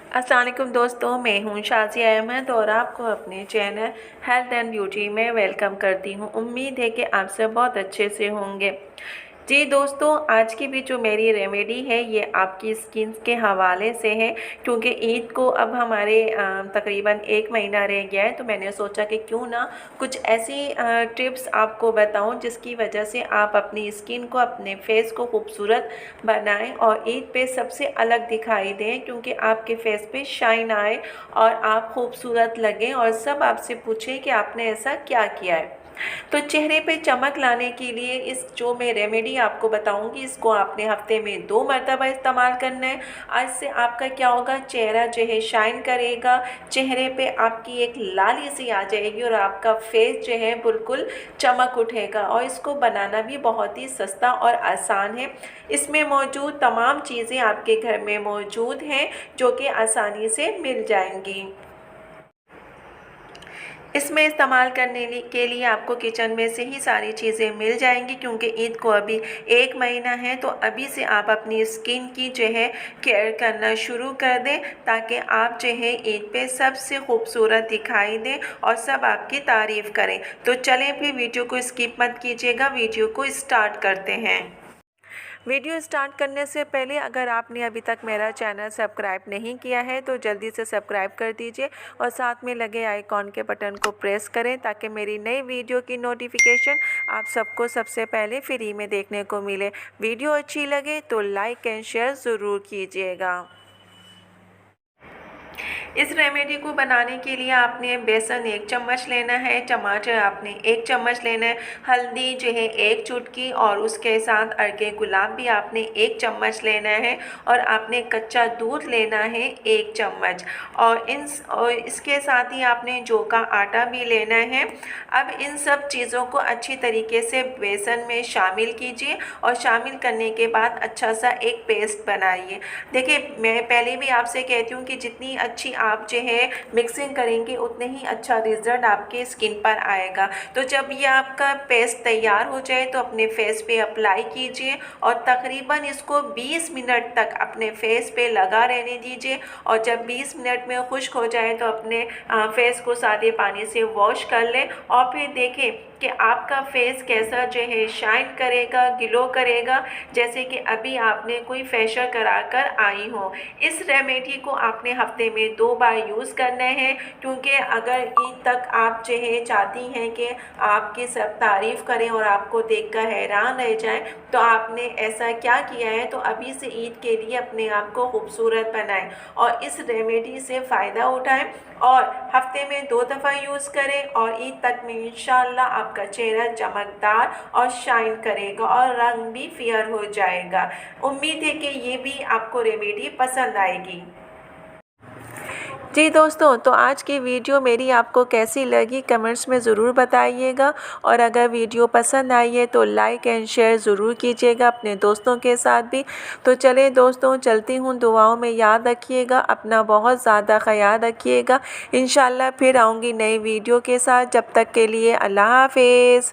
अस्सलाम वालेकुम दोस्तों, मैं हूं शाज़िया अहमद और आपको अपने चैनल हेल्थ एंड ब्यूटी में वेलकम करती हूं। उम्मीद है कि आप सब बहुत अच्छे से होंगे। जी दोस्तों, आज की भी जो मेरी रेमेडी है ये आपकी स्किन के हवाले से है, क्योंकि ईद को अब हमारे तकरीबन 1 महीना रह गया है। तो मैंने सोचा कि क्यों ना कुछ ऐसी टिप्स आपको बताऊं जिसकी वजह से आप अपनी स्किन को, अपने फेस को खूबसूरत बनाएं और ईद पे सबसे अलग दिखाई दें, क्योंकि आपके फेस पे शाइन आए और आप खूबसूरत लगें और सब आपसे पूछें कि आपने ऐसा क्या किया है। तो चेहरे पे चमक लाने के लिए इस जो मैं रेमेडी आपको बताऊंगी, इसको आपने हफ्ते में 2 मरतबा इस्तेमाल करना है। आज से आपका क्या होगा, चेहरा जो है शाइन करेगा, चेहरे पे आपकी एक लाली सी आ जाएगी और आपका फेस जो है बिल्कुल चमक उठेगा। और इसको बनाना भी बहुत ही सस्ता और आसान है। इसमें मौजूद तमाम चीज़ें आपके घर में मौजूद हैं जो कि आसानी से मिल जाएंगी। इसमें इस्तेमाल करने के लिए आपको किचन में से ही सारी चीज़ें मिल जाएंगी, क्योंकि ईद को अभी 1 महीना है। तो अभी से आप अपनी स्किन की जो है केयर करना शुरू कर दें, ताकि आप जो है ईद पे सबसे खूबसूरत दिखाई दें और सब आपकी तारीफ़ करें। तो चलें फिर, वीडियो को स्किप मत कीजिएगा, वीडियो को स्टार्ट करते हैं। वीडियो स्टार्ट करने से पहले अगर आपने अभी तक मेरा चैनल सब्सक्राइब नहीं किया है तो जल्दी से सब्सक्राइब कर दीजिए और साथ में लगे आइकॉन के बटन को प्रेस करें, ताकि मेरी नई वीडियो की नोटिफिकेशन आप सबको सबसे पहले फ्री में देखने को मिले। वीडियो अच्छी लगे तो लाइक एंड शेयर ज़रूर कीजिएगा। इस रेमेडी को बनाने के लिए आपने बेसन 1 चम्मच लेना है, टमाटर आपने 1 चम्मच लेना है, हल्दी जो है 1 चुटकी और उसके साथ अर्के गुलाब भी आपने 1 चम्मच लेना है और आपने कच्चा दूध लेना है 1 चम्मच और इसके साथ ही आपने जौ का आटा भी लेना है। अब इन सब चीज़ों को अच्छी तरीके से बेसन में शामिल कीजिए और शामिल करने के बाद अच्छा सा एक पेस्ट बनाइए। देखिए, मैं पहले भी आपसे कहती हूँ कि जितनी अच्छी आप जो है मिक्सिंग करेंगे उतने ही अच्छा रिजल्ट आपके स्किन पर आएगा। तो जब ये आपका पेस्ट तैयार हो जाए तो अपने फेस पे अप्लाई कीजिए और तकरीबन इसको 20 मिनट तक अपने फेस पे लगा रहने दीजिए। और जब 20 मिनट में खुश्क हो जाए तो अपने फेस को सादे पानी से वॉश कर लें और फिर देखें कि आपका फेस कैसा जो है शाइन करेगा, ग्लो करेगा, जैसे कि अभी आपने कोई फेशियल करा कर आई हो। इस रेमेडी को आपने हफ्ते में 2 बार यूज़ करना है, क्योंकि अगर ईद तक आप जो है चाहती हैं कि आपकी सब तारीफ़ करें और आपको देखकर हैरान रह जाएं, तो आपने ऐसा क्या किया है। तो अभी से ईद के लिए अपने आप को खूबसूरत बनाएं और इस रेमेडी से फ़ायदा उठाएं और हफ्ते में 2 दफ़ा यूज़ करें और ईद तक में इंशाल्लाह आपका चेहरा चमकदार और शाइन करेगा और रंग भी फेयर हो जाएगा। उम्मीद है कि ये भी आपको रेमेडी पसंद आएगी। जी दोस्तों, तो आज की वीडियो मेरी आपको कैसी लगी कमेंट्स में ज़रूर बताइएगा और अगर वीडियो पसंद आई है तो लाइक एंड शेयर ज़रूर कीजिएगा अपने दोस्तों के साथ भी। तो चलें दोस्तों, चलती हूँ, दुआओं में याद रखिएगा, अपना बहुत ज़्यादा ख्याल रखिएगा। इंशाल्लाह फिर आऊँगी नई वीडियो के साथ। जब तक के लिए अल्लाह हाफिज़।